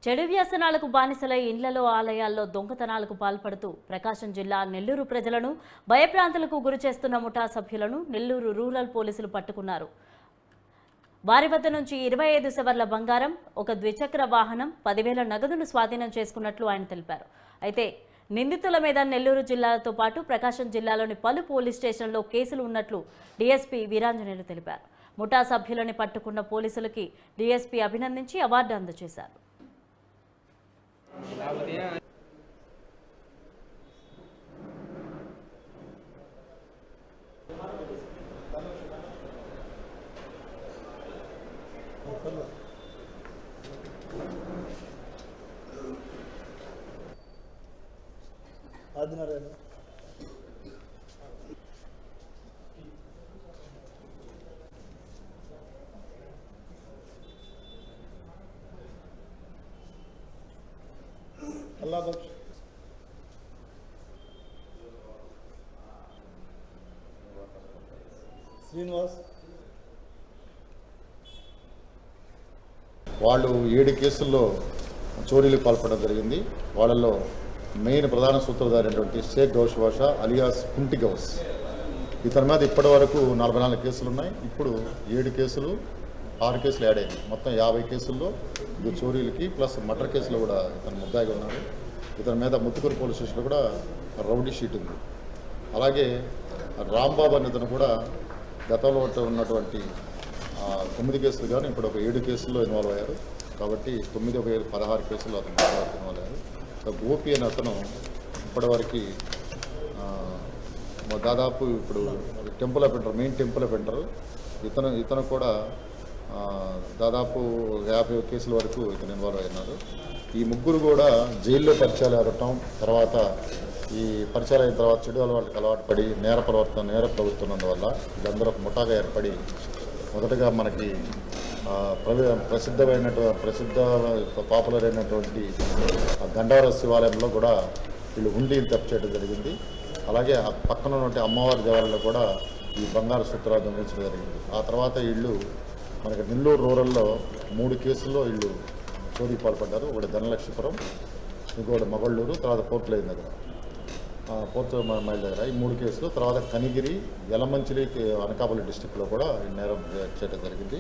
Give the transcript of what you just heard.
చెడు వ్యసనాలకు బానిసలై ఇండ్లలో ఆలయాల్లో దొంగతనాలకు పాల్పడుతూ ప్రకాశం జిల్లా నెల్లూరు ప్రజలను భయప్రాంతులకు గురి చేస్తున్న ముఠా సభ్యులను నెల్లూరు రూరల్ పోలీసులు పట్టుకున్నారు. వారి వద్ద నుంచి 25 సవర్ల బంగారం, ఒక ద్విచక్ర వాహనం, 10,000 నగదును స్వాధీనం చేసుకున్నట్లు ఆయన తెలిపారు. అయితే నిందితుల మీద నెల్లూరు జిల్లాతో పాటు ప్రకాశం జిల్లాలోని పలు పోలీస్ స్టేషన్లో కేసులు ఉన్నట్లు డీఎస్పీ వీరాంజనేయులు తెలిపారు. ముఠా సభ్యులని పట్టుకున్న పోలీసులకి డీఎస్పీ అభినందించి అవార్డు అందజేశారు. अल्लाह बख्श శ్రీనివాస్ వాళ్ళు 7 కేసుల్లో చోరీలకు పాల్పడడం జరిగింది. వాళ్ళలో మెయిన్ ప్రధాన సూత్రధారి అయినటువంటి షేక్ గౌస్ బాషా అలియాస్ కుంటి గౌస్, ఇతని మీద ఇప్పటి వరకు 44 కేసులు ఉన్నాయి. ఇప్పుడు 7 కేసులు 6 కేసులు యాడ్ అయ్యాయి. మొత్తం 50 కేసుల్లో ఇది చోరీలకి ప్లస్ మర్డర్ కేసులో కూడా ఇతను ముద్దాయిగా ఉన్నాడు. ఇతని మీద ముత్తుకూరు పోలీస్ స్టేషన్లో కూడా రౌడీ షీట్ ఉంది. అలాగే రాంబాబు అనే ఇతను కూడా గతంలో ఉన్నటువంటి 9 కేసులు కానీ ఇప్పుడు ఒక 7 కేసుల్లో ఇన్వాల్వ్ అయ్యారు. కాబట్టి 9 ఒక 16 కేసుల్లో అతను ఇన్వాల్వ్ అయ్యారు. గోపి అనే అతను ఇప్పటివరకు దాదాపు ఇప్పుడు temple offender, main temple offender ఇతను కూడా దాదాపు 50 కేసుల వరకు ఇతను ఇన్వాల్వ్ అయినారు. ఈ ముగ్గురు కూడా జైల్లో పరిచయాలు ఏరటం, తర్వాత ఈ పరిచయాలు అయిన తర్వాత చెడు అలవాటు పడి నేర ప్రవర్తనందువల్ల వీళ్ళందరూ ఒక ముఠాగా ఏర్పడి మొదటగా మనకి ప్రసిద్ధ పాపులర్ అయినటువంటి గండవర శివాలయంలో కూడా వీళ్ళు హుండీని తప్పు చేయడం జరిగింది. అలాగే ఆ పక్కన ఉన్నటువంటి అమ్మవారి దేవాలయంలో కూడా ఈ బంగారు సూత్రాలు దొంగిలించడం జరిగింది. ఆ తర్వాత వీళ్ళు మనకి నెల్లూరు రూరల్లో 3 కేసుల్లో వీళ్ళు చోరీ పాల్పడ్డారు. ఒకటి ధనలక్ష్మీపురం, ఇంకోటి మగళ్ళూరు, తర్వాత పోర్ట్ లైన్ దగ్గర, పోర్ట్ మైల్ దగ్గర ఈ 3 కేసులు. తర్వాత కనిగిరి, యలమంచిలి, అనకాపల్లి డిస్టిక్లో కూడా నేరం చేయడం జరిగింది.